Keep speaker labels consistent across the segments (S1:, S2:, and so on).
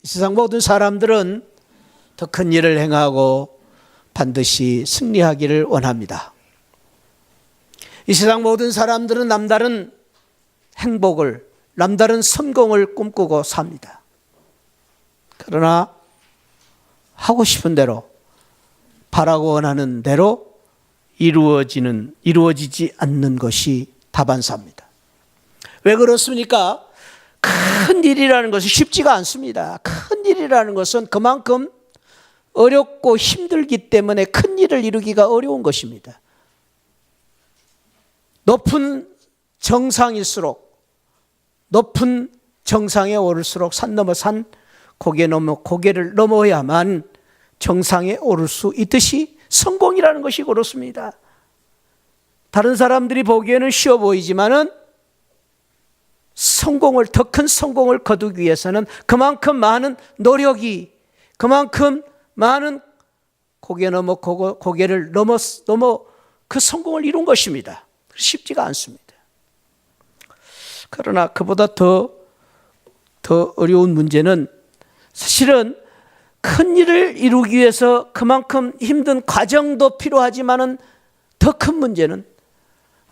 S1: 이 세상 모든 사람들은 더 큰 일을 행하고 반드시 승리하기를 원합니다. 이 세상 모든 사람들은 남다른 행복을, 남다른 성공을 꿈꾸고 삽니다. 그러나 하고 싶은 대로, 바라고 원하는 대로 이루어지지 않는 것이 다반사입니다. 왜 그렇습니까? 큰 일이라는 것은 쉽지가 않습니다. 큰 일이라는 것은 그만큼 어렵고 힘들기 때문에 큰 일을 이루기가 어려운 것입니다. 높은 정상일수록, 높은 정상에 오를수록 산 넘어 산, 고개 넘어 고개를 넘어야만 정상에 오를 수 있듯이 성공이라는 것이 그렇습니다. 다른 사람들이 보기에는 쉬워 보이지만은 성공을, 더 큰 성공을 거두기 위해서는 그만큼 많은 노력이, 그만큼 많은 고개를 넘어 그 성공을 이룬 것입니다. 쉽지가 않습니다. 그러나 그보다 더 어려운 문제는 사실은 큰 일을 이루기 위해서 그만큼 힘든 과정도 필요하지만은 더 큰 문제는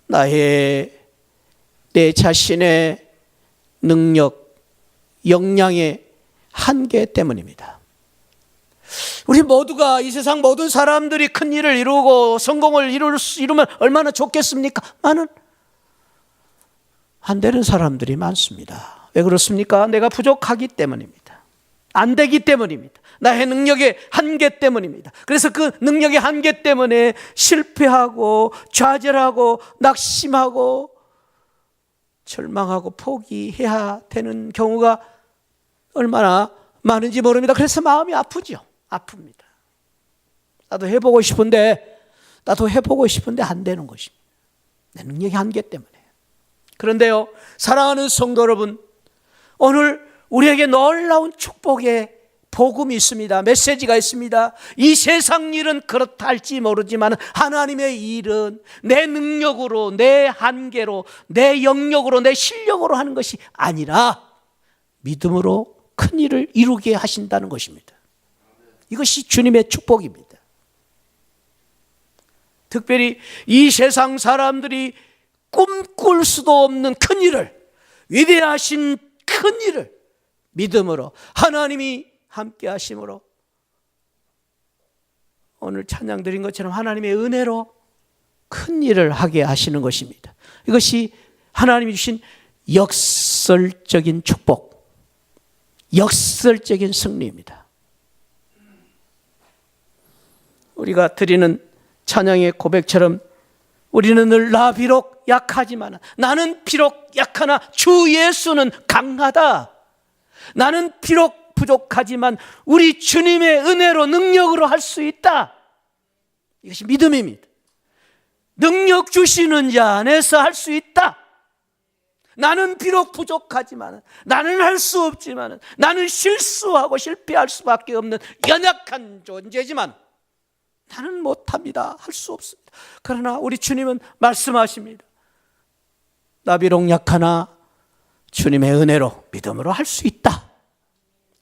S1: 내 자신의 능력, 역량의 한계 때문입니다. 우리 모두가, 이 세상 모든 사람들이 큰 일을 이루고 성공을 이루면 얼마나 좋겠습니까? 많은 안 되는 사람들이 많습니다. 왜 그렇습니까? 내가 부족하기 때문입니다. 안 되기 때문입니다. 나의 능력의 한계 때문입니다. 그래서 그 능력의 한계 때문에 실패하고 좌절하고 낙심하고 절망하고 포기해야 되는 경우가 얼마나 많은지 모릅니다. 그래서 마음이 아프죠. 아픕니다. 나도 해보고 싶은데 안 되는 것입니다. 내 능력의 한계 때문에. 그런데요, 사랑하는 성도 여러분, 오늘 우리에게 놀라운 축복의 복음이 있습니다. 메시지가 있습니다. 이 세상 일은 그렇다 할지 모르지만 하나님의 일은 내 능력으로, 내 한계로, 내 영역으로, 내 실력으로 하는 것이 아니라 믿음으로 큰 일을 이루게 하신다는 것입니다. 이것이 주님의 축복입니다. 특별히 이 세상 사람들이 꿈꿀 수도 없는 큰 일을, 위대하신 큰 일을 믿음으로, 하나님이 함께 하심으로, 오늘 찬양 드린 것처럼 하나님의 은혜로 큰 일을 하게 하시는 것입니다. 이것이 하나님이 주신 역설적인 축복, 역설적인 승리입니다. 우리가 드리는 찬양의 고백처럼 우리는 늘 나 비록 약하지만, 나는 비록 약하나 주 예수는 강하다. 나는 비록 부족하지만 우리 주님의 은혜로, 능력으로 할 수 있다. 이것이 믿음입니다. 능력 주시는 자 안에서 할 수 있다. 나는 비록 부족하지만, 나는 할 수 없지만, 나는 실수하고 실패할 수밖에 없는 연약한 존재지만 나는 못합니다. 할 수 없습니다. 그러나 우리 주님은 말씀하십니다. 나 비록 약하나 주님의 은혜로, 믿음으로 할 수 있다.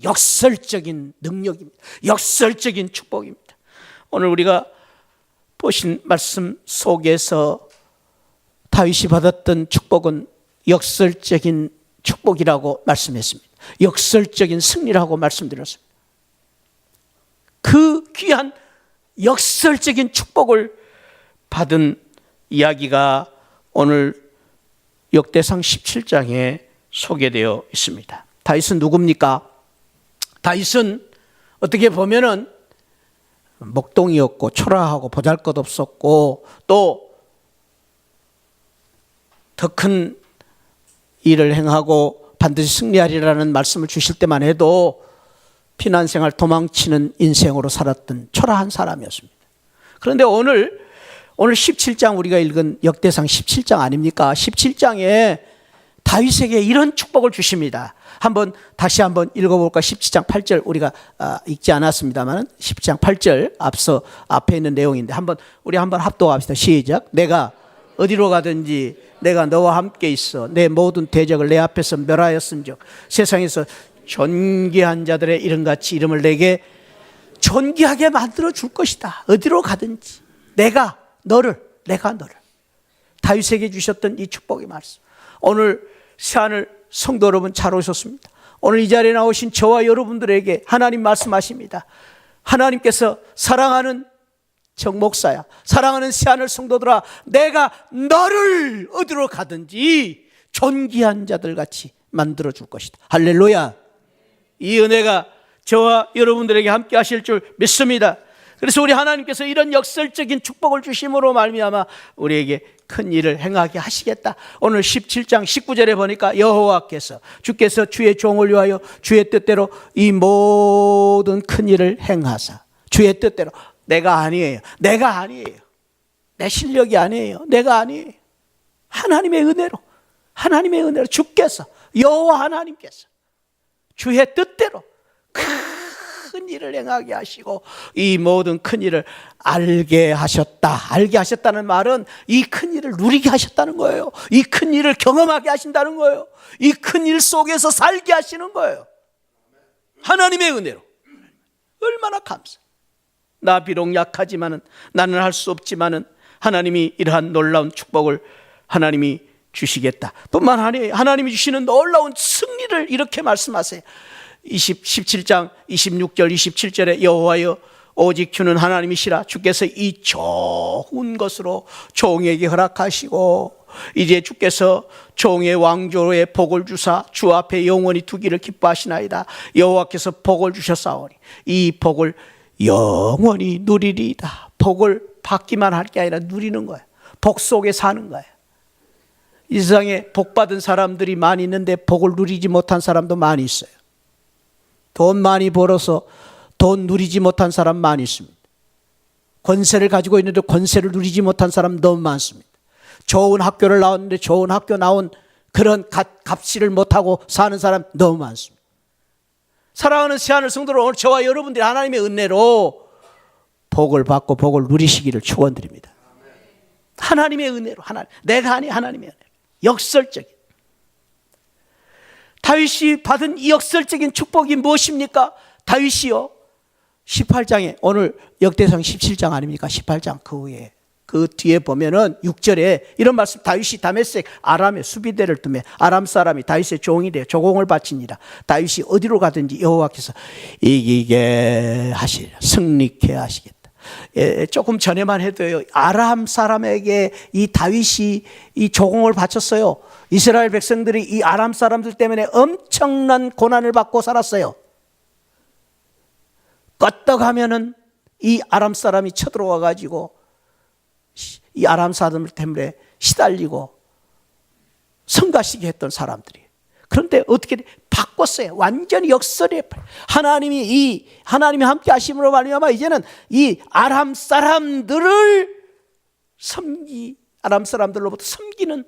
S1: 역설적인 능력입니다. 역설적인 축복입니다. 오늘 우리가 보신 말씀 속에서 다윗이 받았던 축복은 역설적인 축복이라고 말씀했습니다. 역설적인 승리라고 말씀드렸습니다. 그 귀한 역설적인 축복을 받은 이야기가 오늘 역대상 17장에 소개되어 있습니다. 다윗은 누굽니까? 다윗은 어떻게 보면은 목동이었고 초라하고 보잘것없었고 또 더 큰 일을 행하고 반드시 승리하리라는 말씀을 주실 때만 해도 피난생활 도망치는 인생으로 살았던 초라한 사람이었습니다. 그런데 오늘 17장 우리가 읽은 역대상 17장 아닙니까? 17장에 다윗에게 이런 축복을 주십니다. 다시 한번 읽어볼까? 17장 8절 우리가 읽지 않았습니다만 17장 8절 앞에 있는 내용인데 우리 한번 합독합시다. 시작. 내가 어디로 가든지 내가 너와 함께 있어 내 모든 대적을 내 앞에서 멸하였은즉 세상에서 존귀한 자들의 이름같이 이름을 내게 존귀하게 만들어 줄 것이다. 어디로 가든지 내가 너를 다윗에게 주셨던 이 축복의 말씀, 오늘 새하늘 성도 여러분 잘 오셨습니다. 오늘 이 자리에 나오신 저와 여러분들에게 하나님 말씀하십니다. 하나님께서 사랑하는 정목사야, 사랑하는 새하늘 성도들아, 내가 너를 어디로 가든지 존귀한 자들같이 만들어 줄 것이다. 할렐루야. 이 은혜가 저와 여러분들에게 함께 하실 줄 믿습니다. 그래서 우리 하나님께서 이런 역설적인 축복을 주심으로 말미암아 우리에게 큰 일을 행하게 하시겠다. 오늘 17장 19절에 보니까 여호와께서, 주께서 주의 종을 위하여 주의 뜻대로 이 모든 큰 일을 행하사, 주의 뜻대로, 내가 아니에요, 내 실력이 아니에요, 내가 아니에요, 하나님의 은혜로 주께서, 여호와 하나님께서 주의 뜻대로 큰 일을 행하게 하시고 이 모든 큰 일을 알게 하셨다. 알게 하셨다는 말은 이 큰 일을 누리게 하셨다는 거예요. 이 큰 일을 경험하게 하신다는 거예요. 이 큰 일 속에서 살게 하시는 거예요. 하나님의 은혜로. 얼마나 감사. 나 비록 약하지만은, 나는 할 수 없지만은 하나님이 이러한 놀라운 축복을 하나님이 주시겠다. 뿐만 아니라 하나님이 주시는 놀라운 승리를 이렇게 말씀하세요. 17장 26절 27절에 여호와여 오직 주는 하나님이시라, 주께서 이 좋은 것으로 종에게 허락하시고 이제 주께서 종의 왕조의 복을 주사 주 앞에 영원히 두기를 기뻐하시나이다. 여호와께서 복을 주셨사오니 이 복을 영원히 누리리이다. 복을 받기만 할 게 아니라 누리는 거예요. 복 속에 사는 거예요. 이 세상에 복 받은 사람들이 많이 있는데 복을 누리지 못한 사람도 많이 있어요. 돈 많이 벌어서 돈 누리지 못한 사람 많이 있습니다. 권세를 가지고 있는데 권세를 누리지 못한 사람 너무 많습니다. 좋은 학교를 나왔는데 좋은 학교 나온 그런 값지를 못하고 사는 사람 너무 많습니다. 사랑하는 새하늘 성도들, 오늘 저와 여러분들이 하나님의 은혜로 복을 받고 복을 누리시기를 축원드립니다. 하나님의 은혜로, 내가 아니 하나님의 은혜로. 역설적인, 다윗이 받은 이 역설적인 축복이 무엇입니까? 다윗이요, 18장에, 오늘 역대상 17장 아닙니까? 18장 그 뒤에 보면은 6절에 이런 말씀, 다윗이 다메섹 아람의 수비대를 두매 아람 사람이 다윗의 종이 되어 조공을 바치니라. 다윗이 어디로 가든지 여호와께서 이기게 하시리라, 승리케 하시겠다. 조금 전에만 해도요, 아람 사람에게 이 다윗이 이 조공을 바쳤어요. 이스라엘 백성들이 이 아람 사람들 때문에 엄청난 고난을 받고 살았어요. 껐떡하면은 이 아람 사람이 쳐들어와 가지고 이 아람 사람들 때문에 시달리고 성가시게 했던 사람들이. 그런데 어떻게 바꿨어요? 완전히 역설이에요. 하나님이 함께 하심으로 말미암아 이제는 이 아람 사람들을 아람 사람들로부터 섬기는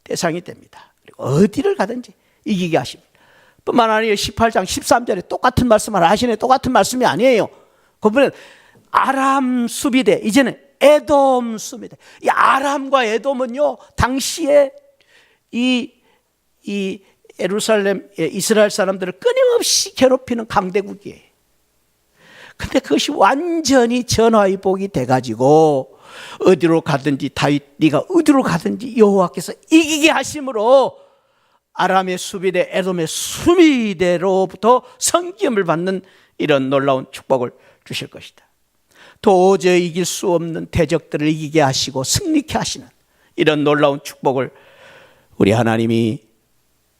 S1: 대상이 됩니다. 그리고 어디를 가든지 이기게 하십니다. 뿐만 아니라 18장 13절에 똑같은 말씀을 하시네. 똑같은 말씀이 아니에요. 그분은 아람 수비대, 이제는 에돔 수비대. 이 아람과 에돔은요, 당시에 이 예루살렘, 이스라엘 사람들을 끊임없이 괴롭히는 강대국이에요. 근데 그것이 완전히 전화위복이 돼가지고 어디로 가든지 다윗, 네가 어디로 가든지 여호와께서 이기게 하심으로 아람의 수비대, 에돔의 수비대로부터 섬김을 받는 이런 놀라운 축복을 주실 것이다. 도저히 이길 수 없는 대적들을 이기게 하시고 승리케 하시는 이런 놀라운 축복을 우리 하나님이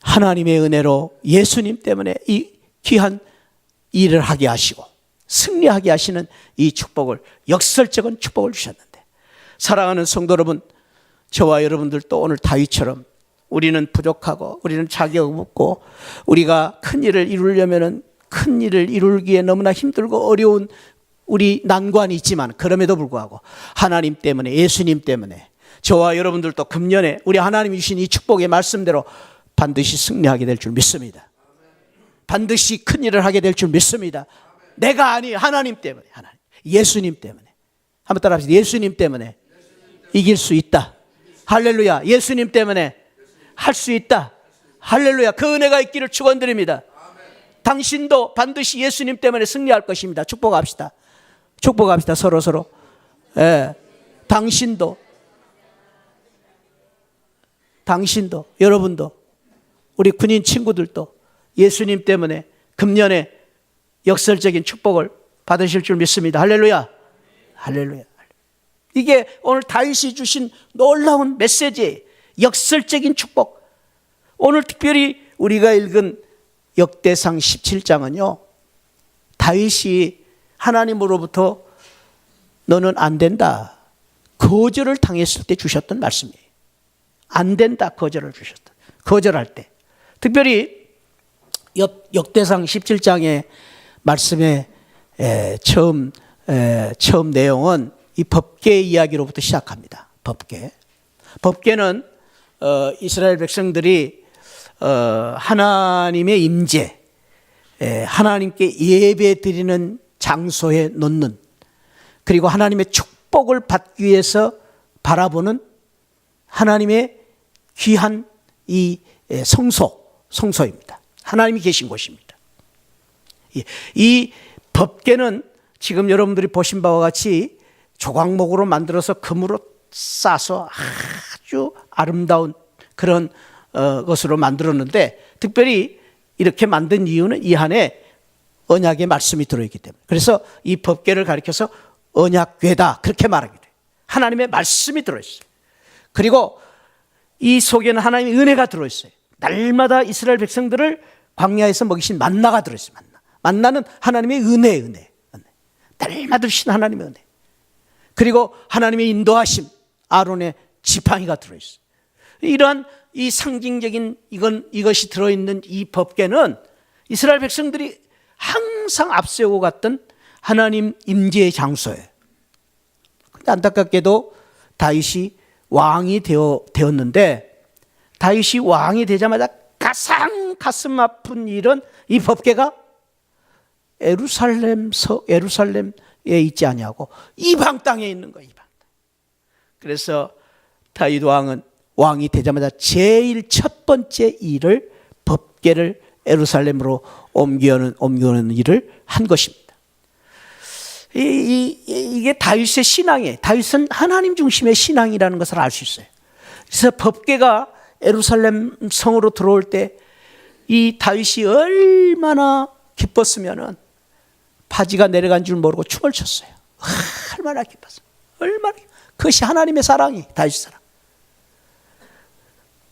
S1: 하나님의 은혜로 예수님 때문에 이 귀한 일을 하게 하시고 승리하게 하시는 이 축복을, 역설적인 축복을 주셨는데, 사랑하는 성도 여러분, 저와 여러분들도 오늘 다윗처럼 우리는 부족하고 우리는 자격 없고 우리가 큰 일을 이루려면은 큰 일을 이루기에 너무나 힘들고 어려운 우리 난관이 있지만, 그럼에도 불구하고 하나님 때문에, 예수님 때문에 저와 여러분들도 금년에 우리 하나님이 주신 이 축복의 말씀대로 반드시 승리하게 될 줄 믿습니다. 반드시 큰 일을 하게 될 줄 믿습니다. 내가 아니, 하나님 때문에, 예수님 때문에. 한번 따라합시다. 예수님 때문에 이길 수 있다. 할렐루야. 예수님 때문에 할 수 있다. 할렐루야. 그 은혜가 있기를 축원드립니다. 당신도 반드시 예수님 때문에 승리할 것입니다. 축복합시다. 축복합시다. 서로. 예. 당신도, 여러분도, 우리 군인 친구들도 예수님 때문에 금년에 역설적인 축복을 받으실 줄 믿습니다. 할렐루야. 할렐루야. 이게 오늘 다윗이 주신 놀라운 메시지예요. 역설적인 축복. 오늘 특별히 우리가 읽은 역대상 17장은요, 다윗이 하나님으로부터 너는 안 된다, 거절을 당했을 때 주셨던 말씀이에요. 안 된다, 거절할 때. 특별히 역대상 17장의 말씀의 처음 내용은 이 법궤 이야기로부터 시작합니다. 법궤는 이스라엘 백성들이 하나님의 임재, 하나님께 예배 드리는 장소에 놓는, 그리고 하나님의 축복을 받기 위해서 바라보는 하나님의 귀한 이 성소입니다. 하나님이 계신 곳입니다. 이 법궤는 지금 여러분들이 보신 바와 같이 조각목으로 만들어서 금으로 싸서 아주 아름다운 그런 것으로 만들었는데, 특별히 이렇게 만든 이유는 이 안에 언약의 말씀이 들어있기 때문에. 그래서 이 법궤를 가리켜서 언약궤다, 그렇게 말하게 돼요. 하나님의 말씀이 들어있어요. 그리고 이 속에는 하나님의 은혜가 들어있어요. 날마다 이스라엘 백성들을 광야에서 먹이신 만나가 들어있어요. 만나는 하나님의 은혜. 날마다 주신 하나님의 은혜. 그리고 하나님의 인도하심, 아론의 지팡이가 들어있어요. 이러한 이 상징적인 이것이 들어있는 이 법궤는 이스라엘 백성들이 항상 앞세우고 갔던 하나님 임재의 장소예요. 근데 안타깝게도 다윗이 왕이 되었는데, 다윗이 왕이 되자마자 가장 가슴 아픈 일은 이 법궤가 예루살렘에 있지 아니하고 이방 땅에 있는 거예요. 이방 땅. 그래서 다윗 왕이 되자마자 제일 첫 번째 일을 법궤를 예루살렘으로 옮겨오는 일을 한 것입니다. 이게 다윗의 신앙이에요. 다윗은 하나님 중심의 신앙이라는 것을 알 수 있어요. 그래서 법궤가 예루살렘 성으로 들어올 때 이 다윗이 얼마나 기뻤으면은 바지가 내려간 줄 모르고 춤을 췄어요. 얼마나 기뻤어요. 그것이 하나님의 사랑이, 다윗 사랑.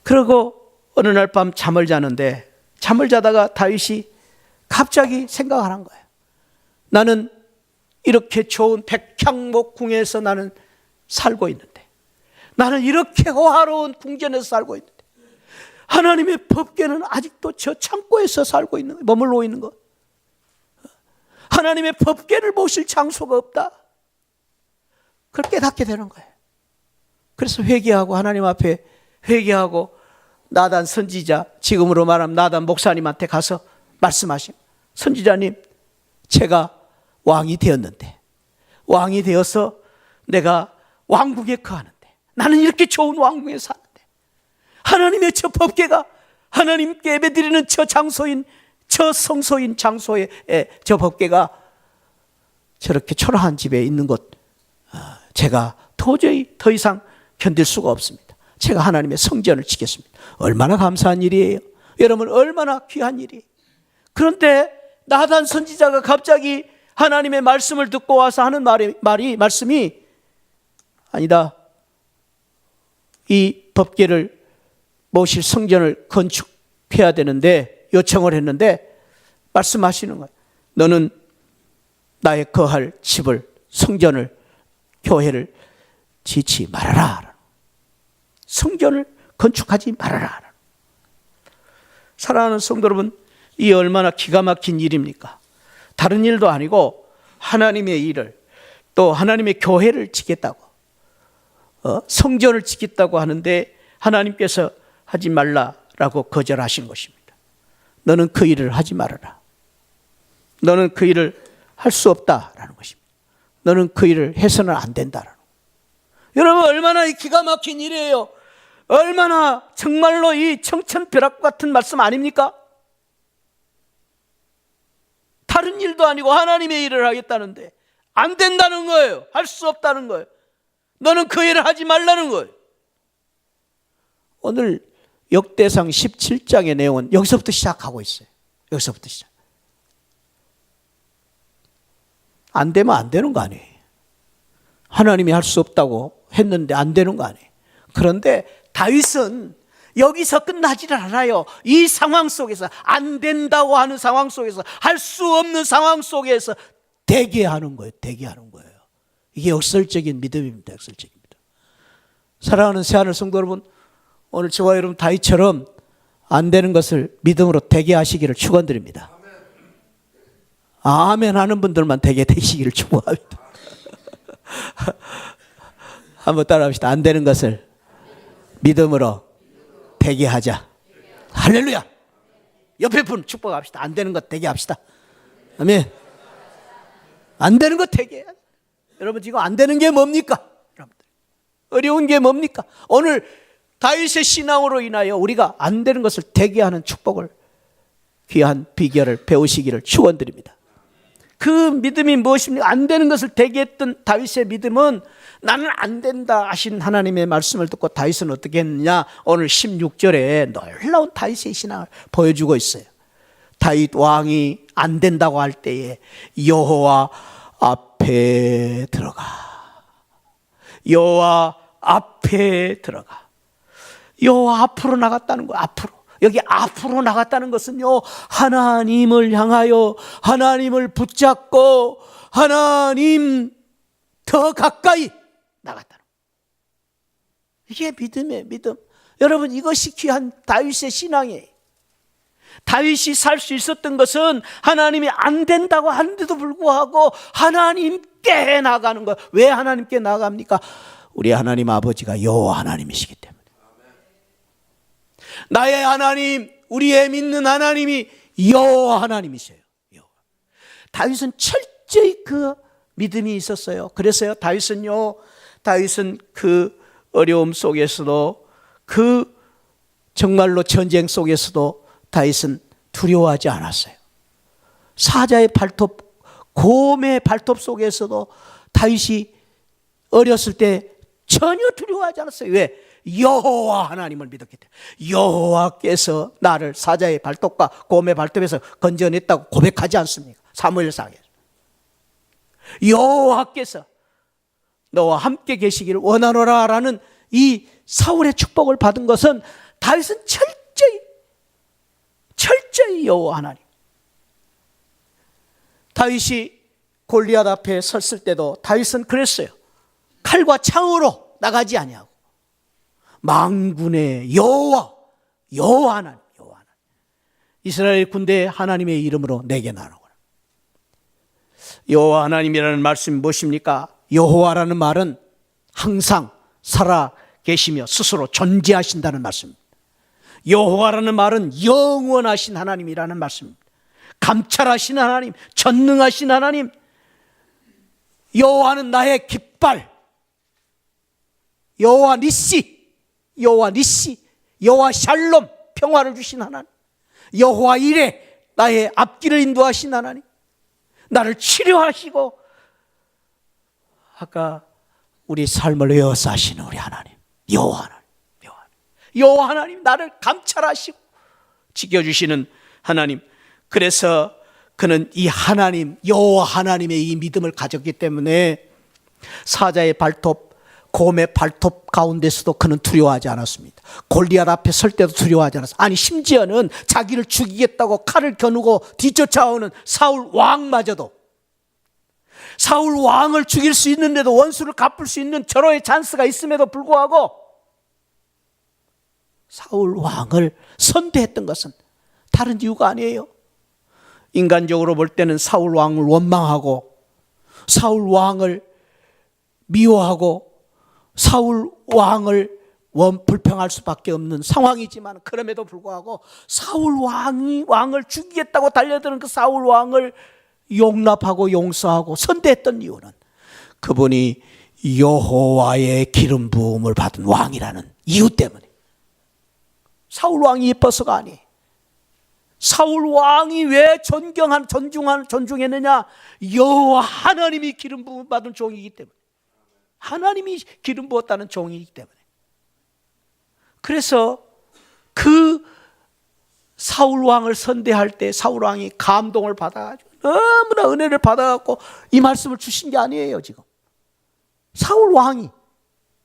S1: 그리고 어느 날 밤 잠을 자다가 다윗이 갑자기 생각하는 거예요. 나는 이렇게 좋은 백향목궁에서 나는 살고 있는데, 나는 이렇게 호화로운 궁전에서 살고 있는데, 하나님의 법궤는 아직도 저 창고에서 살고 있는 거예요. 머물러 있는 거. 하나님의 법궤를 모실 장소가 없다. 그걸 깨닫게 되는 거예요. 그래서 회개하고, 하나님 앞에 회개하고, 나단 선지자, 지금으로 말하면 나단 목사님한테 가서 말씀하심. 선지자님, 제가 왕이 되었는데, 왕이 되어서 내가 왕국에 거하는데, 나는 이렇게 좋은 왕국에 사는데, 하나님의 저 법궤가 하나님께 예배드리는 저 장소인, 저 성소인 장소에 저 법궤가 저렇게 초라한 집에 있는 것, 제가 도저히 더 이상 견딜 수가 없습니다. 제가 하나님의 성전을 지켰습니다. 얼마나 감사한 일이에요. 여러분, 얼마나 귀한 일이에요. 그런데 나단 선지자가 갑자기 하나님의 말씀을 듣고 와서 하는 말씀이 아니다. 이 법궤를 모실 성전을 건축해야 되는데, 요청을 했는데 말씀하시는 거예요. 너는 나의 거할 집을, 성전을, 교회를 짓지 말아라. 성전을 건축하지 말아라. 사랑하는 성도 여러분, 이 얼마나 기가 막힌 일입니까? 다른 일도 아니고 하나님의 일을, 또 하나님의 교회를 짓겠다고, 성전을 짓겠다고 하는데 하나님께서 하지 말라라고 거절하신 것입니다. 너는 그 일을 하지 말아라. 너는 그 일을 할 수 없다라는 것입니다. 너는 그 일을 해서는 안 된다라는 거예요. 여러분, 얼마나 이 기가 막힌 일이에요. 얼마나 정말로 이 청천벽력 같은 말씀 아닙니까? 다른 일도 아니고 하나님의 일을 하겠다는데 안 된다는 거예요. 할 수 없다는 거예요. 너는 그 일을 하지 말라는 거예요. 오늘 역대상 17장의 내용은 여기서부터 시작하고 있어요. 여기서부터 시작. 안 되면 안 되는 거 아니에요. 하나님이 할 수 없다고 했는데 안 되는 거 아니에요. 그런데 다윗은 여기서 끝나지를 않아요. 이 상황 속에서, 안 된다고 하는 상황 속에서, 할 수 없는 상황 속에서 대기하는 거예요. 대기하는 거예요. 이게 역설적인 믿음입니다. 역설적입니다. 사랑하는 새하늘 성도 여러분, 오늘 저와 여러분 다윗처럼 안 되는 것을 믿음으로 대기하시기를 축원드립니다. 아멘 하는 분들만 되게 되시기를 축복합니다. 한번 따라합시다. 안 되는 것을 믿음으로 대기하자. 할렐루야. 옆에 분 축복합시다. 안 되는 것 대기합시다. 아멘. 안 되는 것 대기해. 여러분 지금 안 되는 게 뭡니까? 어려운 게 뭡니까? 오늘 다윗의 신앙으로 인하여 우리가 안 되는 것을 대기하는 축복을, 귀한 비결을 배우시기를 축원드립니다. 그 믿음이 무엇입니까? 안 되는 것을 대기했던 다윗의 믿음은 나는 안 된다 하신 하나님의 말씀을 듣고 다윗은 어떻게 했느냐? 오늘 16절에 놀라운 다윗의 신앙을 보여주고 있어요. 다윗 왕이 안 된다고 할 때에 여호와 앞에 들어가. 여호와 앞에 들어가. 여호와 앞으로 나갔다는 거예요. 앞으로. 여기 앞으로 나갔다는 것은요, 하나님을 향하여 하나님을 붙잡고 하나님 더 가까이 나갔다는 거예요. 이게 믿음이에요. 믿음. 여러분 이것이 귀한 다윗의 신앙이에요. 다윗이 살 수 있었던 것은 하나님이 안 된다고 하는데도 불구하고 하나님께 나가는 거예요. 왜 하나님께 나갑니까? 우리 하나님 아버지가 여호와 하나님이시기 때문에. 나의 하나님, 우리의 믿는 하나님이 여호와 하나님이세요. 여호와. 다윗은 철저히 그 믿음이 있었어요. 그래서요, 다윗은 그 어려움 속에서도, 그 정말로 전쟁 속에서도 다윗은 두려워하지 않았어요. 사자의 발톱, 곰의 발톱 속에서도 다윗이 어렸을 때 전혀 두려워하지 않았어요. 왜? 여호와 하나님을 믿었기 때문에. 여호와께서 나를 사자의 발톱과 곰의 발톱에서 건져냈다고 고백하지 않습니까? 사무엘상에서. 여호와께서 너와 함께 계시기를 원하노라 라는 이 사울의 축복을 받은 것은 다윗은 철저히 여호와 하나님. 다윗이 골리앗 앞에 섰을 때도 다윗은 그랬어요. 칼과 창으로 나가지 아니하고 만군의 여호와 하나님, 여호와 하나님. 이스라엘 군대 하나님의 이름으로 내게 나누거라. 여호와 하나님이라는 말씀이 무엇입니까? 여호와라는 말은 항상 살아 계시며 스스로 존재하신다는 말씀입니다. 여호와라는 말은 영원하신 하나님이라는 말씀입니다. 감찰하신 하나님, 전능하신 하나님. 여호와는 나의 깃발, 여호와 니시, 여호와 샬롬, 평화를 주신 하나님. 여호와 이레, 나의 앞길을 인도하신 하나님. 나를 치료하시고 아까 우리 삶을 에워싸시는 우리 하나님, 여호와 하나님. 여호와 하나님, 나를 감찰하시고 지켜주시는 하나님. 그래서 그는 이 하나님, 여호와 하나님의 이 믿음을 가졌기 때문에 사자의 발톱, 곰의 발톱 가운데서도 그는 두려워하지 않았습니다. 골리앗 앞에 설 때도 두려워하지 않았어요. 아니 심지어는 자기를 죽이겠다고 칼을 겨누고 뒤쫓아오는 사울 왕마저도, 사울 왕을 죽일 수 있는데도, 원수를 갚을 수 있는 절호의 찬스가 있음에도 불구하고 사울 왕을 선대했던 것은 다른 이유가 아니에요. 인간적으로 볼 때는 사울 왕을 원망하고 사울 왕을 미워하고 사울 왕을 불평할 수밖에 없는 상황이지만, 그럼에도 불구하고 사울 왕을 죽이겠다고 달려드는 그 사울 왕을 용납하고 용서하고 선대했던 이유는 그분이 여호와의 기름 부음을 받은 왕이라는 이유 때문에. 사울 왕이 예뻐서가 아니에요. 사울 왕이 왜 존중했느냐? 여호와 하나님이 기름 부음 받은 종이기 때문에, 하나님이 기름 부었다는 종이기 때문에. 그래서 그 사울 왕을 선대할 때 사울 왕이 감동을 받아가지고 너무나 은혜를 받아갖고 이 말씀을 주신 게 아니에요. 지금 사울 왕이,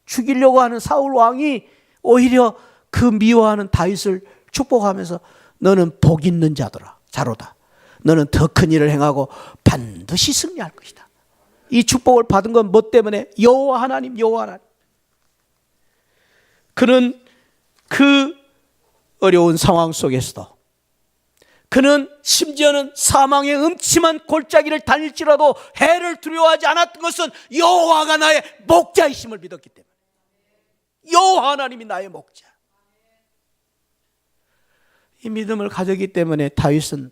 S1: 죽이려고 하는 사울 왕이 오히려 그 미워하는 다윗을 축복하면서 너는 복 있는 자로다. 너는 더 큰 일을 행하고 반드시 승리할 것이다. 이 축복을 받은 건 뭐 때문에? 여호와 하나님. 그는 그 어려운 상황 속에서도, 그는 심지어는 사망의 음침한 골짜기를 다닐지라도 해를 두려워하지 않았던 것은 여호와가 나의 목자이심을 믿었기 때문에. 여호와 하나님이 나의 목자. 이 믿음을 가졌기 때문에 다윗은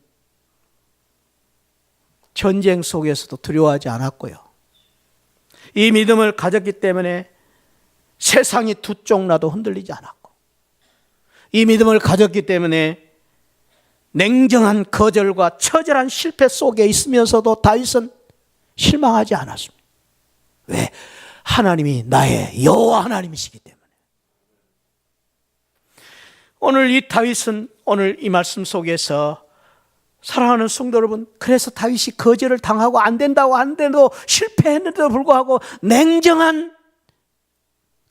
S1: 전쟁 속에서도 두려워하지 않았고요. 이 믿음을 가졌기 때문에 세상이 두 쪽 나도 흔들리지 않았고, 이 믿음을 가졌기 때문에 냉정한 거절과 처절한 실패 속에 있으면서도 다윗은 실망하지 않았습니다. 왜? 하나님이 나의 여호와 하나님이시기 때문에. 오늘 이 다윗은 오늘 이 말씀 속에서, 사랑하는 성도 여러분, 그래서 다윗이 거절을 당하고 안 된다고 하는데도, 실패했는데도 불구하고 냉정한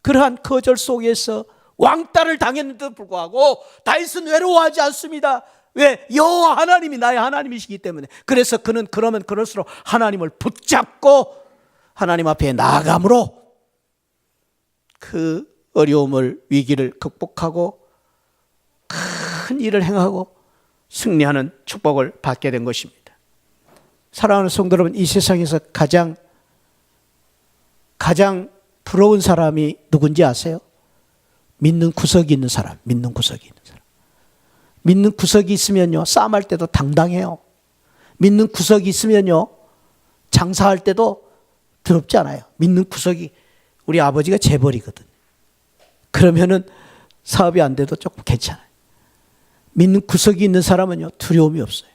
S1: 그러한 거절 속에서 왕따를 당했는데도 불구하고 다윗은 외로워하지 않습니다. 왜? 여호와 하나님이 나의 하나님이시기 때문에. 그래서 그는 그러면 그럴수록 하나님을 붙잡고 하나님 앞에 나아감으로 그 어려움을, 위기를 극복하고 큰 일을 행하고 승리하는 축복을 받게 된 것입니다. 사랑하는 성도 여러분, 이 세상에서 가장 부러운 사람이 누군지 아세요? 믿는 구석이 있는 사람. 믿는 구석이 있으면요, 싸움할 때도 당당해요. 믿는 구석이 있으면요, 장사할 때도 더럽지 않아요. 믿는 구석이, 우리 아버지가 재벌이거든. 그러면은 사업이 안 돼도 조금 괜찮아요. 믿는 구석이 있는 사람은요, 두려움이 없어요.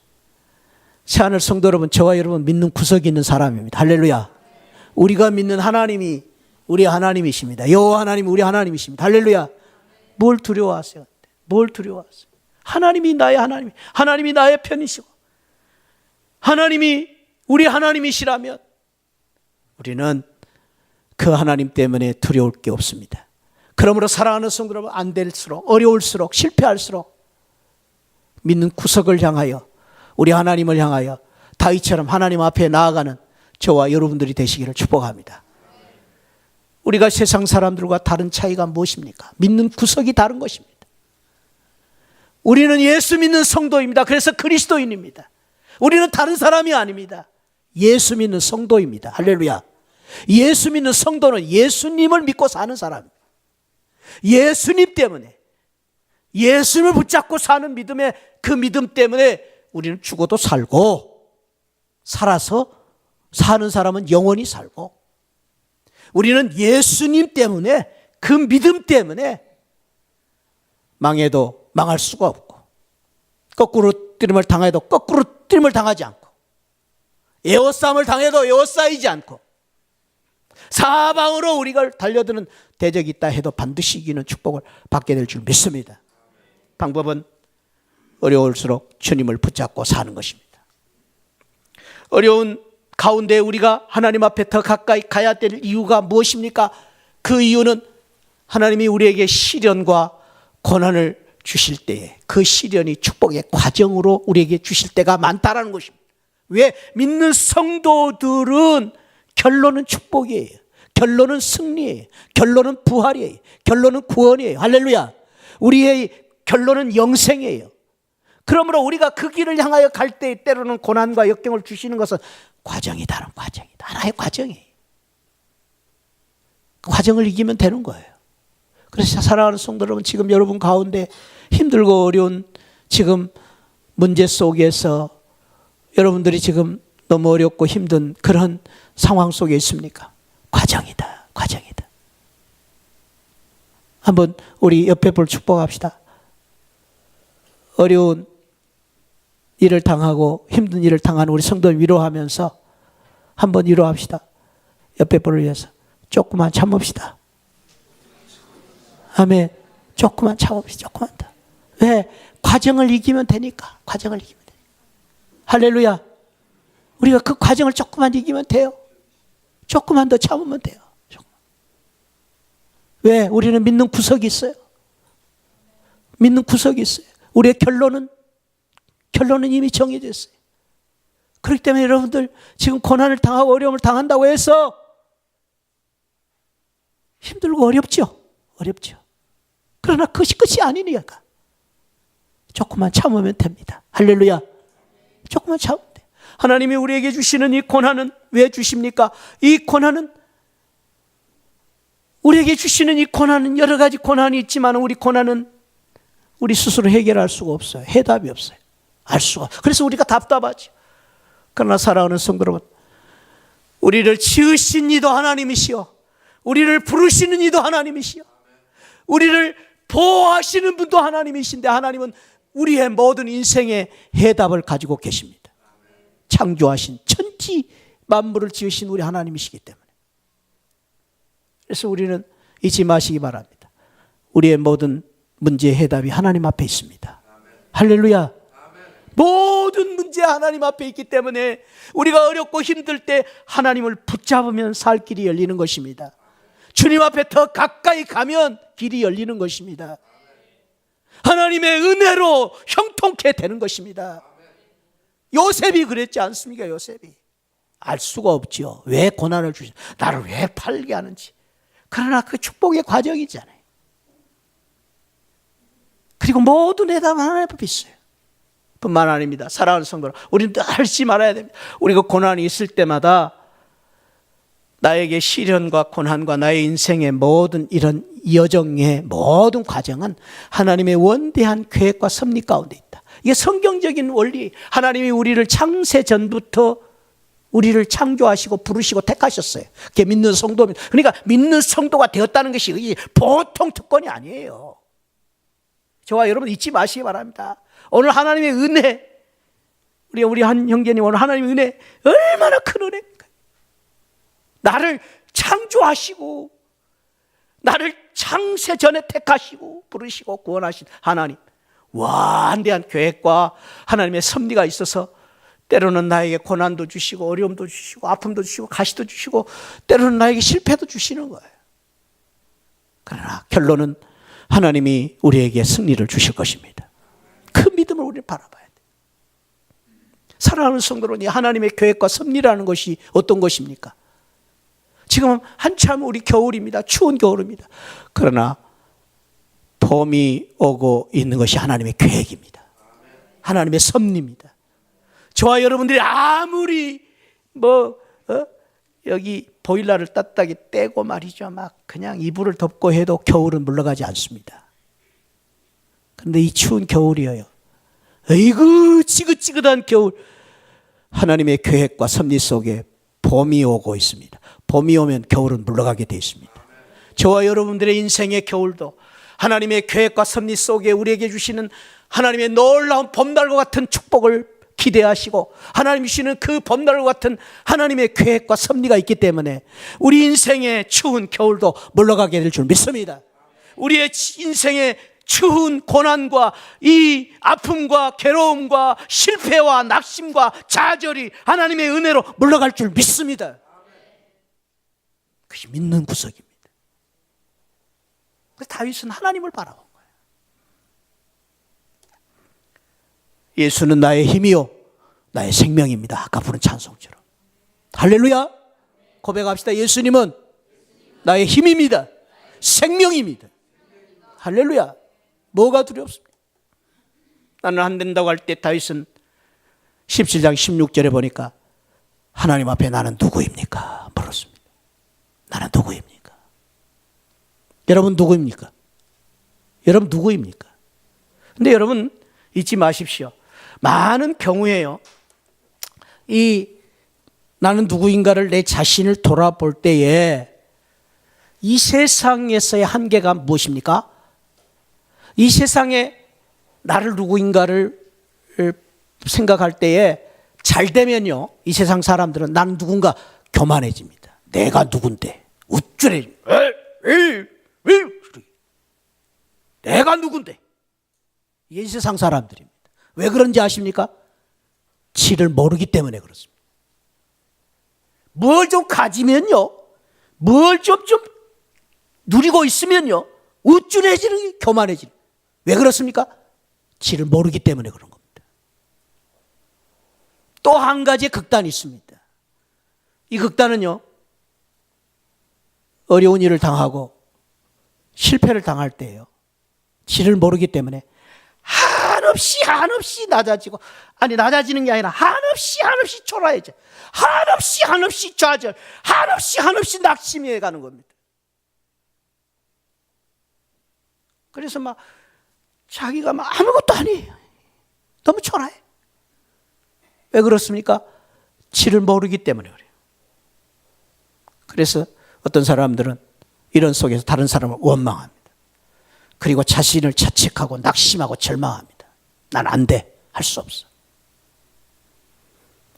S1: 새하늘 성도 여러분, 저와 여러분 믿는 구석이 있는 사람입니다. 할렐루야. 우리가 믿는 하나님이 우리 하나님이십니다. 여호와 하나님이 우리 하나님이십니다. 할렐루야. 뭘 두려워하세요? 뭘 두려워하세요? 하나님이 나의 하나님, 하나님이 나의 편이시고 하나님이 우리 하나님이시라면 우리는 그 하나님 때문에 두려울 게 없습니다. 그러므로 사랑하는 성도 여러분, 안 될수록, 어려울수록, 실패할수록 믿는 구석을 향하여, 우리 하나님을 향하여 다윗처럼 하나님 앞에 나아가는 저와 여러분들이 되시기를 축복합니다. 우리가 세상 사람들과 다른 차이가 무엇입니까? 믿는 구석이 다른 것입니다. 우리는 예수 믿는 성도입니다. 그래서 그리스도인입니다. 우리는 다른 사람이 아닙니다. 예수 믿는 성도입니다. 할렐루야. 예수 믿는 성도는 예수님을 믿고 사는 사람입니다. 예수님 때문에, 예수님을 붙잡고 사는 믿음의 그 믿음 때문에 우리는 죽어도 살고, 살아서 사는 사람은 영원히 살고, 우리는 예수님 때문에, 그 믿음 때문에 망해도 망할 수가 없고, 거꾸로 뜨림을 당해도 거꾸로 뜨림을 당하지 않고, 에워싸움을 당해도 에워싸이지 않고, 사방으로 우리가 달려드는 대적이 있다 해도 반드시 이기는 축복을 받게 될 줄 믿습니다. 방법은 어려울수록 주님을 붙잡고 사는 것입니다. 어려운 가운데 우리가 하나님 앞에 더 가까이 가야 될 이유가 무엇입니까? 그 이유는 하나님이 우리에게 시련과 고난을 주실 때에 그 시련이 축복의 과정으로 우리에게 주실 때가 많다라는 것입니다. 왜? 믿는 성도들은 결론은 축복이에요. 결론은 승리예요. 결론은 부활이에요. 결론은 구원이에요. 할렐루야. 우리의 결론은 영생이에요. 그러므로 우리가 그 길을 향하여 갈 때 때로는 고난과 역경을 주시는 것은 과정이다는 과정이다. 하나의 과정이에요. 그 과정을 이기면 되는 거예요. 그래서 사랑하는 성도 여러분, 지금 여러분 가운데 힘들고 어려운 지금 문제 속에서 여러분들이 지금 너무 어렵고 힘든 그런 상황 속에 있습니까? 과정이다. 과정이다. 한번 우리 옆에 볼 축복합시다. 어려운 일을 당하고 힘든 일을 당하는 우리 성도 위로하면서 한번 위로합시다. 옆에 분을 위해서 조금만 참읍시다. 아멘. 조금만 참읍시다. 조금만 더. 왜? 과정을 이기면 되니까. 과정을 이기면 돼. 할렐루야. 우리가 그 과정을 조금만 이기면 돼요. 조금만 더 참으면 돼요. 조금만. 왜? 우리는 믿는 구석이 있어요. 믿는 구석이 있어요. 우리의 결론은 이미 정해져 있어요. 그렇기 때문에 여러분들 지금 고난을 당하고 어려움을 당한다고 해서 힘들고 어렵죠. 어렵죠. 그러나 그것이 끝이 아니니까. 조금만 참으면 됩니다. 할렐루야. 조금만 참으면 돼요. 하나님이 우리에게 주시는 이 고난은 왜 주십니까? 이 고난은 우리에게 주시는 이 고난은 여러 가지 고난이 있지만 우리 고난은 우리 스스로 해결할 수가 없어요. 해답이 없어요. 알 수가. 그래서 우리가 답답하죠. 그러나 사랑하는 성도 여러분, 우리를 지으신 이도 하나님이시여, 우리를 부르시는 이도 하나님이시여, 우리를 보호하시는 분도 하나님이신데 하나님은 우리의 모든 인생의 해답을 가지고 계십니다. 창조하신 천지 만물을 지으신 우리 하나님이시기 때문에. 그래서 우리는 잊지 마시기 바랍니다. 우리의 모든 문제의 해답이 하나님 앞에 있습니다. 할렐루야. 모든 문제 하나님 앞에 있기 때문에 우리가 어렵고 힘들 때 하나님을 붙잡으면 살 길이 열리는 것입니다. 주님 앞에 더 가까이 가면 길이 열리는 것입니다. 하나님의 은혜로 형통케 되는 것입니다. 요셉이 그랬지 않습니까? 요셉이 알 수가 없죠. 왜 고난을 주시, 나를 왜 팔게 하는지. 그러나 그 축복의 과정이잖아요. 그리고 모든 해답은 하나님 앞에 있어요. 뿐만 아닙니다. 사랑하는 성도, 우리는 늘 잊지 말아야 됩니다. 우리가 고난이 있을 때마다 나에게 시련과 고난과 나의 인생의 모든 이런 여정의 모든 과정은 하나님의 원대한 계획과 섭리 가운데 있다. 이게 성경적인 원리. 하나님이 우리를 창세 전부터 우리를 창조하시고 부르시고 택하셨어요. 그게 믿는 성도입니다. 그러니까 믿는 성도가 되었다는 것이 보통 특권이 아니에요. 저와 여러분 잊지 마시기 바랍니다. 오늘 하나님의 은혜, 우리 한 형제님 오늘 하나님의 은혜 얼마나 큰 은혜입니까? 나를 창조하시고 나를 창세 전에 택하시고 부르시고 구원하신 하나님, 완대한 계획과 하나님의 섭리가 있어서 때로는 나에게 고난도 주시고 어려움도 주시고 아픔도 주시고 가시도 주시고 때로는 나에게 실패도 주시는 거예요. 그러나 결론은 하나님이 우리에게 승리를 주실 것입니다. 그 믿음을 우리는 바라봐야 돼요. 사랑하는 성도는 하나님의 계획과 섭리라는 것이 어떤 것입니까? 지금 한참 우리 겨울입니다. 추운 겨울입니다. 그러나 봄이 오고 있는 것이 하나님의 계획입니다. 하나님의 섭리입니다. 저와 여러분들이 아무리 여기 보일러를 따뜻하게 떼고 말이죠, 막 그냥 이불을 덮고 해도 겨울은 물러가지 않습니다. 그런데 이 추운 겨울이에요. 어이구 지긋지긋한 겨울, 하나님의 계획과 섭리 속에 봄이 오고 있습니다. 봄이 오면 겨울은 물러가게 되어 있습니다. 저와 여러분들의 인생의 겨울도 하나님의 계획과 섭리 속에 우리에게 주시는 하나님의 놀라운 봄날과 같은 축복을 기대하시고 하나님 주시는 그 봄날과 같은 하나님의 계획과 섭리가 있기 때문에 우리 인생의 추운 겨울도 물러가게 될 줄 믿습니다. 우리의 인생의 추운 고난과 이 아픔과 괴로움과 실패와 낙심과 좌절이 하나님의 은혜로 물러갈 줄 믿습니다. 그것이 믿는 구석입니다. 그래서 다윗은 하나님을 바라본 거예요. 예수는 나의 힘이요 나의 생명입니다. 아까 부른 찬송처럼. 할렐루야. 고백합시다. 예수님은 나의 힘입니다. 생명입니다. 할렐루야. 뭐가 두렵습니까? 나는 안 된다고 할 때 다윗은 17장 16절에 보니까 하나님 앞에 나는 누구입니까? 물었습니다. 나는 누구입니까? 여러분 누구입니까? 여러분 누구입니까? 근데 여러분 잊지 마십시오. 많은 경우에요, 나는 누구인가를 내 자신을 돌아볼 때에 이 세상에서의 한계가 무엇입니까? 이 세상에 나를 누구인가를 생각할 때에 잘 되면요, 이 세상 사람들은 나는 누군가 교만해집니다. 내가 누군데 우쭐해집니다. 내가 누군데. 이게 이 세상 사람들입니다. 왜 그런지 아십니까? 치를 모르기 때문에 그렇습니다. 뭘 좀 가지면요, 뭘 좀 누리고 있으면요, 우쭐해지는 게 교만해지는. 왜 그렇습니까? 치를 모르기 때문에 그런 겁니다. 또 한 가지의 극단이 있습니다. 이 극단은요, 어려운 일을 당하고 실패를 당할 때예요. 치를 모르기 때문에 한없이 낮아지고, 아니 낮아지는 게 아니라 한없이 초라해져, 한없이 좌절, 한없이 낙심해 가는 겁니다. 그래서 막 자기가 막 아무것도 아니에요. 너무 초라해. 왜 그렇습니까? 치를 모르기 때문에 그래요. 그래서 어떤 사람들은 이런 속에서 다른 사람을 원망합니다. 그리고 자신을 자책하고 낙심하고 절망합니다. 난 안 돼. 할 수 없어.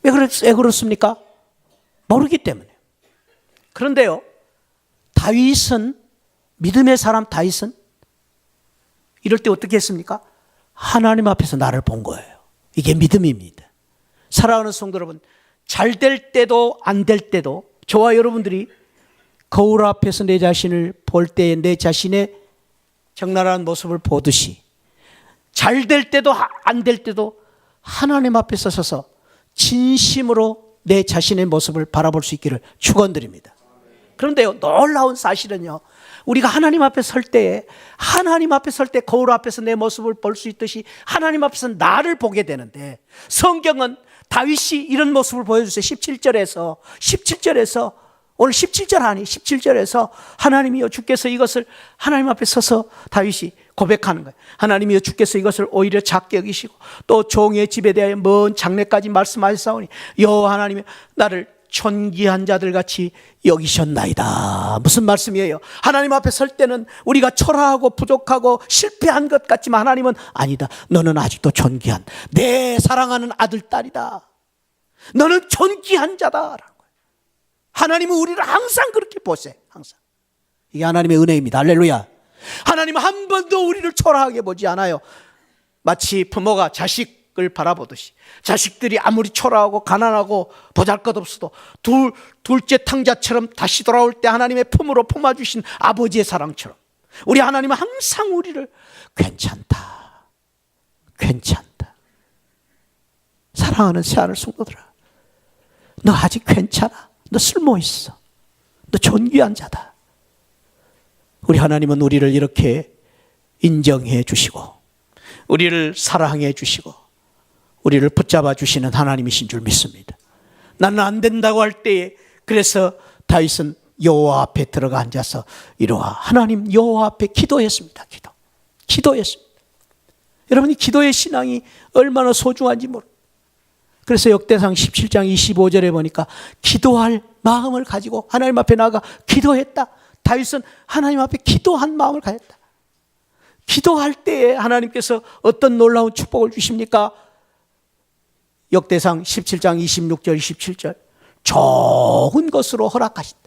S1: 왜 그렇습니까? 모르기 때문에. 그런데요, 다윗은, 믿음의 사람 다윗은 이럴 때 어떻게 했습니까? 하나님 앞에서 나를 본 거예요. 이게 믿음입니다. 사랑하는 성도 여러분, 잘 될 때도 안 될 때도 저와 여러분들이 거울 앞에서 내 자신을 볼 때에 내 자신의 적나라한 모습을 보듯이 잘 될 때도 안 될 때도 하나님 앞에 서서 진심으로 내 자신의 모습을 바라볼 수 있기를 축원드립니다. 그런데요, 놀라운 사실은요, 우리가 하나님 앞에 설 때에, 하나님 앞에 설 때 거울 앞에서 내 모습을 볼 수 있듯이 하나님 앞에서 나를 보게 되는데, 성경은 다윗이 이런 모습을 보여주세요. 17절에서 오늘 17절에서 하나님이여 주께서 이것을, 하나님 앞에 서서 다윗이 고백하는 거예요. 하나님이여 주께서 이것을 오히려 작게 여기시고 또 종의 집에 대하여 먼 장래까지 말씀하셨사오니 여호와 하나님이 나를 존귀한 자들 같이 여기셨나이다. 무슨 말씀이에요? 하나님 앞에 설 때는 우리가 초라하고 부족하고 실패한 것 같지만 하나님은 아니다. 너는 아직도 존귀한 내 사랑하는 아들, 딸이다. 너는 존귀한 자다. 하나님은 우리를 항상 그렇게 보세요. 항상. 이게 하나님의 은혜입니다. 할렐루야. 하나님은 한 번도 우리를 초라하게 보지 않아요. 마치 부모가 자식을 바라보듯이, 자식들이 아무리 초라하고 가난하고 보잘것없어도 둘째 탕자처럼 다시 돌아올 때 하나님의 품으로 품어주신 아버지의 사랑처럼 우리 하나님은 항상 우리를 괜찮다, 사랑하는 새하늘 성도들아, 너 아직 괜찮아. 너 쓸모있어. 너 존귀한 자다. 우리 하나님은 우리를 이렇게 인정해 주시고 우리를 사랑해 주시고 우리를 붙잡아 주시는 하나님이신 줄 믿습니다. 나는 안 된다고 할 때에, 그래서 다윗은 여호와 앞에 들어가 앉아서 이러한 하나님 여호와 앞에 기도했습니다. 기도했습니다. 여러분이 기도의 신앙이 얼마나 소중한지 모릅니다. 그래서 역대상 17장 25절에 보니까 기도할 마음을 가지고 하나님 앞에 나아가 기도했다. 다윗은 하나님 앞에 기도한 마음을 가졌다. 기도할 때에 하나님께서 어떤 놀라운 축복을 주십니까? 역대상 17장 26절 27절 좋은 것으로 허락하신다.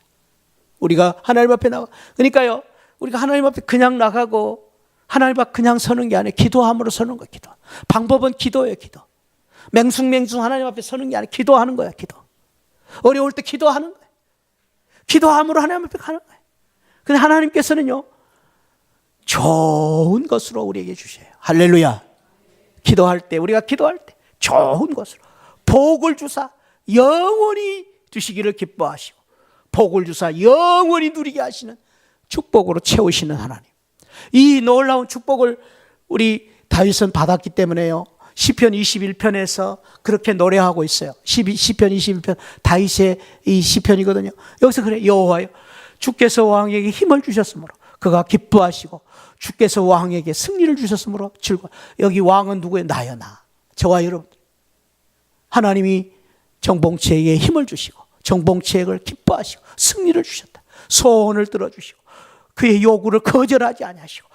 S1: 우리가 하나님 앞에 나가, 그러니까요, 우리가 하나님 앞에 그냥 나가고 하나님 앞에 그냥 서는 게 아니에요. 기도함으로 서는 거예요. 기도. 방법은 기도예요. 기도. 맹숭맹숭 하나님 앞에 서는 게 아니라 기도하는 거야. 기도. 어려울 때 기도하는 거야. 기도함으로 하나님 앞에 가는 거야. 근데 하나님께서는요, 좋은 것으로 우리에게 주셔요. 할렐루야. 기도할 때, 우리가 기도할 때 좋은 것으로 복을 주사 영원히 주시기를 기뻐하시고 복을 주사 영원히 누리게 하시는 축복으로 채우시는 하나님. 이 놀라운 축복을 우리 다윗은 받았기 때문에요, 시편 21편에서 그렇게 노래하고 있어요. 시편 21편 다윗의 이 시편이거든요. 여기서 그래, 여호와여 주께서 왕에게 힘을 주셨으므로 그가 기뻐하시고 주께서 왕에게 승리를 주셨으므로 즐거워. 여기 왕은 누구예요? 나요, 나. 저와 여러분. 하나님이 정봉채에게 힘을 주시고 정봉채를 기뻐하시고 승리를 주셨다. 소원을 들어주시고 그의 요구를 거절하지 아니하시고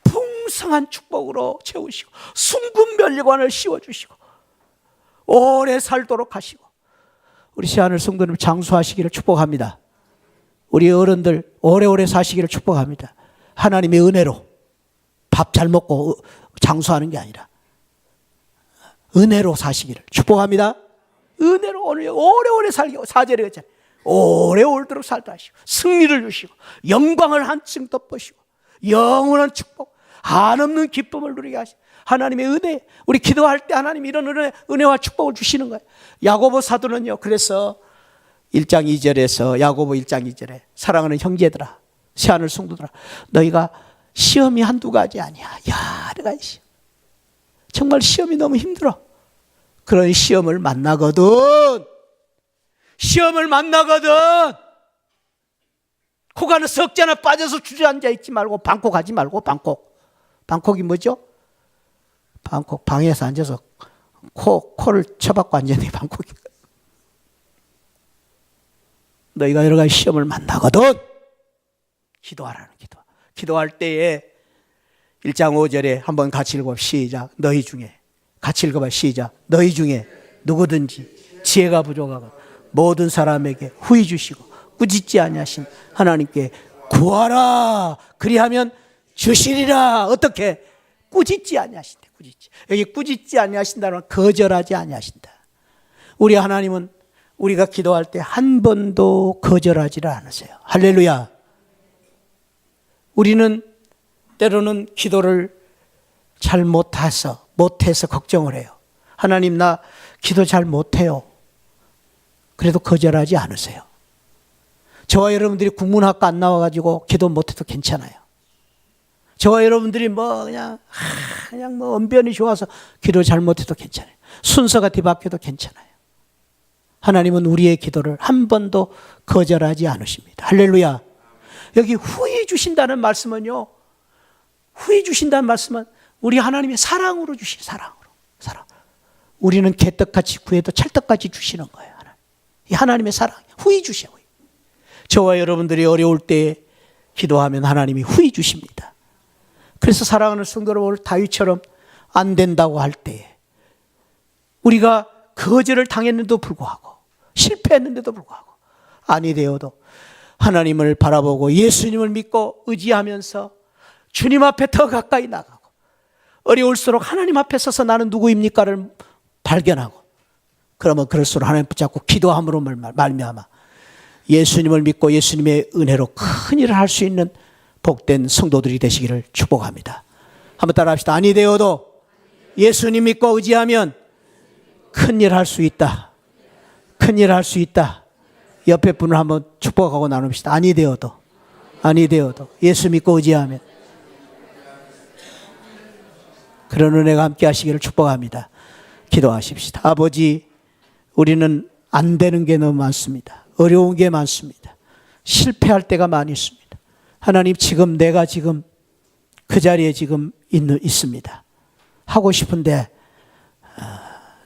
S1: 풍성한 축복으로 채우시고 숭근 멸관을 씌워주시고 오래 살도록 하시고, 우리 새하늘 성도님 장수하시기를 축복합니다. 우리 어른들 오래오래 사시기를 축복합니다. 하나님의 은혜로 밥 잘 먹고 장수하는 게 아니라 은혜로 사시기를 축복합니다. 은혜로 오늘 오래오래 살기, 4절에 그랬잖아요. 오래오래도록 살다 하시고 승리를 주시고 영광을 한층 덮으시고 영원한 축복, 한없는 기쁨을 누리게 하시고 하나님의 은혜, 우리 기도할 때 하나님이 이런 은혜와 축복을 주시는 거예요. 야고보 사도는요, 그래서 1장 2절에서 야고보 1장 2절에 사랑하는 형제들아, 새하늘 성도들아, 너희가 시험이 한두 가지 아니야. 여러 가지 시험. 정말 시험이 너무 힘들어. 그런 시험을 만나거든 코가는 석자나 빠져서 주저앉아 있지 말고 방콕하지 말고 방콕이 뭐죠? 방콕, 방에서 앉아서 코를 쳐박고 앉았네. 방콕이. 너희가 여러 가지 시험을 만나거든 기도하라는 기도. 기도할 때에 1장 5절에 한번 같이 읽어봐. 시작. 너희 중에, 같이 읽어봐. 시작. 너희 중에 누구든지 지혜가 부족하거든 모든 사람에게 후히 주시고 꾸짖지 아니하신 하나님께 구하라. 그리하면 주시리라. 어떻게? 꾸짖지 아니하신다. 꾸짖지. 여기 꾸짖지 아니하신다는 건 거절하지 아니하신다. 우리 하나님은 우리가 기도할 때 한 번도 거절하지를 않으세요. 할렐루야. 우리는 때로는 기도를 잘 못해서 걱정을 해요. 하나님, 나 기도 잘 못해요. 그래도 거절하지 않으세요. 저와 여러분들이 국문학과 안 나와가지고 기도 못해도 괜찮아요. 저와 여러분들이 그냥 언변이 좋아서 기도 잘 못해도 괜찮아요. 순서가 뒤바뀌어도 괜찮아요. 하나님은 우리의 기도를 한 번도 거절하지 않으십니다. 할렐루야. 여기 후히 주신다는 말씀은요, 후히 주신다는 말씀은 우리 하나님의 사랑으로 사랑으로. 우리는 개떡같이 구해도 찰떡같이 주시는 거예요. 이 하나님의 사랑, 후히 주셔요. 저와 여러분들이 어려울 때 기도하면 하나님이 후히 주십니다. 그래서 사랑하는 성도 여러분, 다윗처럼 안 된다고 할 때에 우리가 거절을 당했는데도 불구하고 실패했는데도 불구하고 아니 되어도 하나님을 바라보고 예수님을 믿고 의지하면서 주님 앞에 더 가까이 나가고 어려울수록 하나님 앞에 서서 나는 누구입니까를 발견하고 그러면 그럴수록 하나님 붙잡고 기도함으로 말미암아 예수님을 믿고 예수님의 은혜로 큰 일을 할 수 있는 복된 성도들이 되시기를 축복합니다. 한번 따라 합시다. 아니 되어도 예수님 믿고 의지하면 큰 일 할 수 있다. 큰 일 할 수 있다. 옆에 분을 한번 축복하고 나눕시다. 아니 되어도 예수 믿고 의지하면 그런 은혜가 함께 하시기를 축복합니다. 기도하십시다. 아버지, 우리는 안 되는 게 너무 많습니다. 어려운 게 많습니다. 실패할 때가 많이 있습니다. 하나님, 지금 내가 지금 그 자리에 지금 있습니다. 하고 싶은데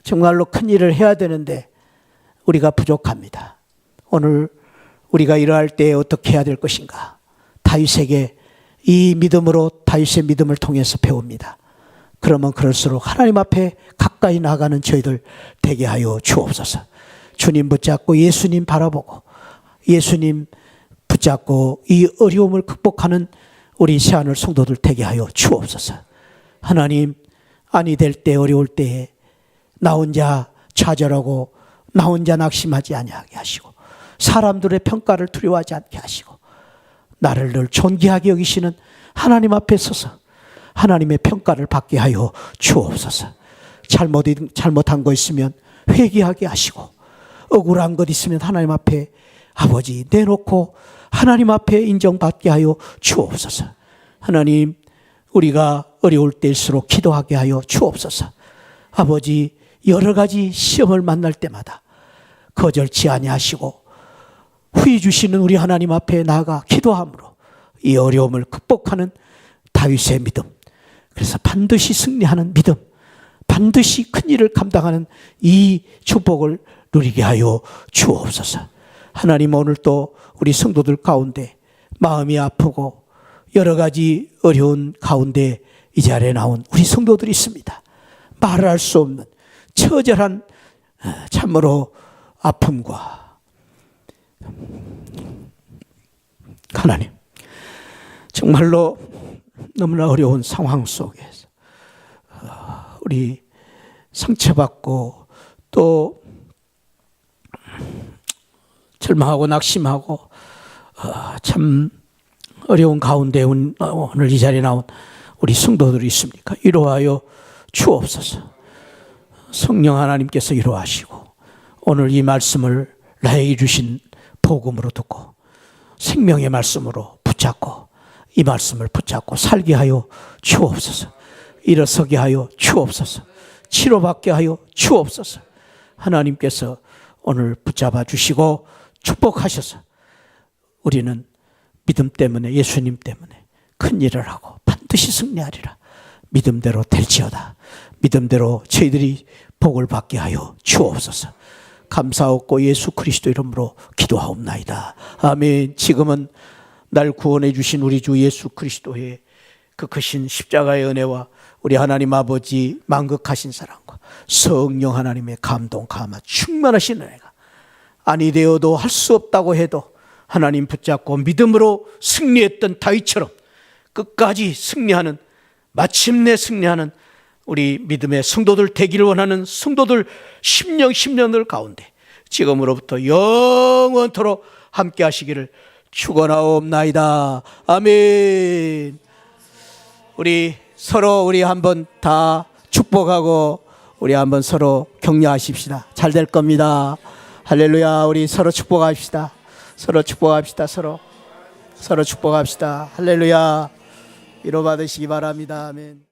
S1: 정말로 큰 일을 해야 되는데 우리가 부족합니다. 오늘 우리가 이러할 때 어떻게 해야 될 것인가? 다윗에게 이 믿음으로 다윗의 믿음을 통해서 배웁니다. 그러면 그럴수록 하나님 앞에 가까이 나가는 저희들 되게 하여 주옵소서. 주님 붙잡고 예수님 바라보고 예수님 붙잡고 이 어려움을 극복하는 우리 새하늘 성도들 되게 하여 주옵소서. 하나님, 아니 될 때 어려울 때에 나 혼자 좌절하고 나 혼자 낙심하지 아니하게 하시고 사람들의 평가를 두려워하지 않게 하시고 나를 늘 존귀하게 여기시는 하나님 앞에 서서 하나님의 평가를 받게 하여 주옵소서. 잘못한 거 있으면 회개하게 하시고 억울한 것 있으면 하나님 앞에 아버지 내놓고 하나님 앞에 인정받게 하여 주옵소서. 하나님, 우리가 어려울 때일수록 기도하게 하여 주옵소서. 아버지, 여러 가지 시험을 만날 때마다 거절치 아니하시고 후히 주시는 우리 하나님 앞에 나아가 기도함으로 이 어려움을 극복하는 다윗의 믿음, 그래서 반드시 승리하는 믿음, 반드시 큰 일을 감당하는 이 축복을 누리게 하여 주옵소서. 하나님, 오늘 또 우리 성도들 가운데 마음이 아프고 여러 가지 어려운 가운데 이 자리에 나온 우리 성도들이 있습니다. 말을 할 수 없는 처절한 참으로 아픔과 하나님 정말로 너무나 어려운 상황 속에서 우리 상처받고 또 절망하고 낙심하고 참 어려운 가운데 오늘 이 자리에 나온 우리 성도들이 있습니까? 위로하여 주옵소서. 성령 하나님께서 위로하시고 오늘 이 말씀을 나에게 주신 복음으로 듣고 생명의 말씀으로 붙잡고 이 말씀을 붙잡고 살게 하여 주옵소서. 일어서게 하여 주옵소서. 치료받게 하여 주옵소서. 하나님께서 오늘 붙잡아 주시고 축복하셔서 우리는 믿음 때문에 예수님 때문에 큰 일을 하고 반드시 승리하리라. 믿음대로 될지어다. 믿음대로 저희들이 복을 받게 하여 주옵소서. 감사하고 예수 그리스도 이름으로 기도하옵나이다. 아멘. 지금은 날 구원해 주신 우리 주 예수 그리스도의 그 크신 십자가의 은혜와 우리 하나님 아버지 만극하신 사랑과 성령 하나님의 감동 감화 충만하신 은혜가 아니 되어도 할 수 없다고 해도 하나님 붙잡고 믿음으로 승리했던 다윗처럼 끝까지 승리하는 마침내 승리하는 우리 믿음의 성도들 되기를 원하는 성도들 10년들 가운데 지금으로부터 영원토록 함께 하시기를 축원하옵나이다. 아멘. 우리 서로 우리 한번 다 축복하고 우리 한번 서로 격려하십시다. 잘 될 겁니다. 할렐루야. 우리 서로 축복합시다. 서로 축복합시다. 서로 축복합시다. 할렐루야. 위로 받으시기 바랍니다. 아멘.